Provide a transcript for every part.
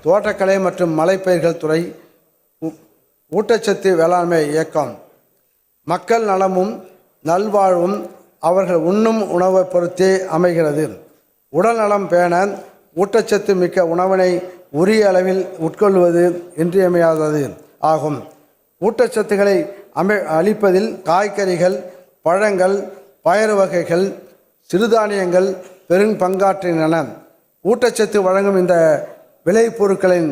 தோட்டக்கலை மற்றும் மலைப்பயிர்கள் துறை, ஊட்டச்சத்து வேளாண்மை இயக்கம். மக்கள் நலமும் நல்வாழ்வும் அவர்கள் உண்ணும் உணவை பொறுத்தே அமைகிறது. உடல் நலம் பேண ஊட்டச்சத்து மிக்க உணவினை உரிய அளவில் உட்கொள்வது இன்றியமையாதது ஆகும். ஊட்டச்சத்துக்களை அளிப்பதில் காய்கறிகள், பழங்கள், பயறு வகைகள், சிறுதானியங்கள் பெரும் பங்காற்றின. ஊட்டச்சத்து வழங்கும் இந்த விளைபொருட்களின்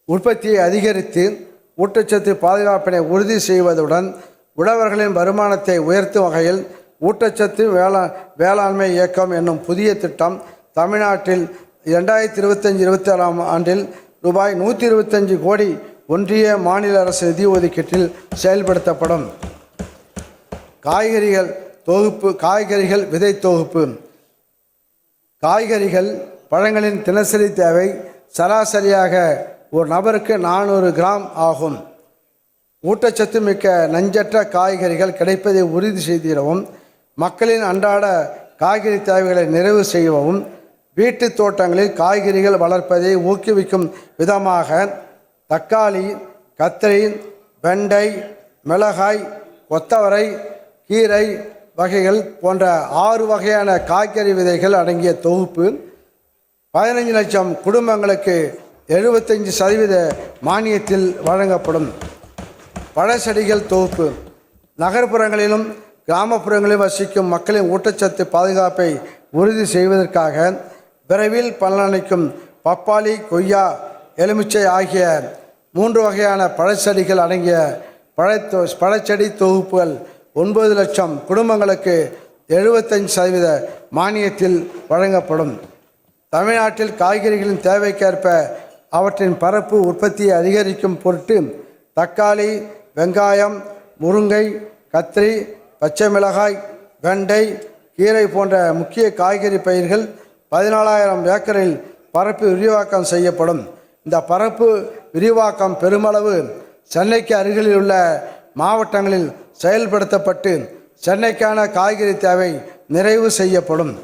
உற்பத்தியை அதிகரித்து ஊட்டச்சத்து பாதுகாப்பினை உறுதி செய்வதுடன் உழவர்களின் வருமானத்தை உயர்த்தும் வகையில் ஊட்டச்சத்து வேளாண்மை இயக்கம் என்னும் புதிய திட்டம் தமிழ்நாட்டில் 2025-26ஆம் ஆண்டில் ரூபாய் 125 கோடி ஒன்றிய மாநில அரசு நிதி ஒதுக்கீட்டில் செயல்படுத்தப்படும். காய்கறிகள் விதை தொகுப்பு. காய்கறிகள், பழங்களின் தினசரி தேவை சராசரியாக ஒரு நபருக்கு 400 கிராம் ஆகும். ஊட்டச்சத்து மிக்க நஞ்சற்ற காய்கறிகள் கிடைப்பதை உறுதி செய்திடவும், மக்களின் அன்றாட காய்கறி தேவைகளை நிறைவு செய்யவும், வீட்டு தோட்டங்களில் காய்கறிகள் வளர்ப்பதை ஊக்குவிக்கும் விதமாக தக்காளி, கத்திரி, வெண்டை, மிளகாய், கொத்தவரை, கீரை வகைகள் போன்ற 6 வகையான காய்கறி விதைகள் அடங்கிய தொகுப்பு 15 லட்சம் குடும்பங்களுக்கு 75% மானியத்தில் வழங்கப்படும். பழச்செடிகள் தொகுப்பு. நகர்ப்புறங்களிலும் கிராமப்புறங்களிலும் வசிக்கும் மக்களின் ஊட்டச்சத்து பாதுகாப்பை உறுதி செய்வதற்காக விரைவில் பலனளிக்கும் பப்பாளி, கொய்யா, எலுமிச்சை ஆகிய 3 வகையான பழச்செடிகள் அடங்கிய பழச்செடி தொகுப்புகள் 9 லட்சம் குடும்பங்களுக்கு 75% மானியத்தில் வழங்கப்படும். தமிழ்நாட்டில் காய்கறிகளின் தேவைக்கேற்ப அவற்றின் பரப்பு உற்பத்தியை அதிகரிக்கும் பொருட்டு தக்காளி, வெங்காயம், முருங்கை, கத்திரி, பச்சை மிளகாய், வெண்டை, கீரை போன்ற முக்கிய காய்கறி பயிர்கள் 14,000 ஏக்கரில் பரப்பு விரிவாக்கம் செய்யப்படும். இந்த பரப்பு விரிவாக்கம் பெருமளவு சென்னைக்கு அருகில் உள்ள மாவட்டங்களில் செயல்படுத்தப்பட்டு சென்னைக்கான காய்கறி தேவை நிறைவு செய்யப்படும்.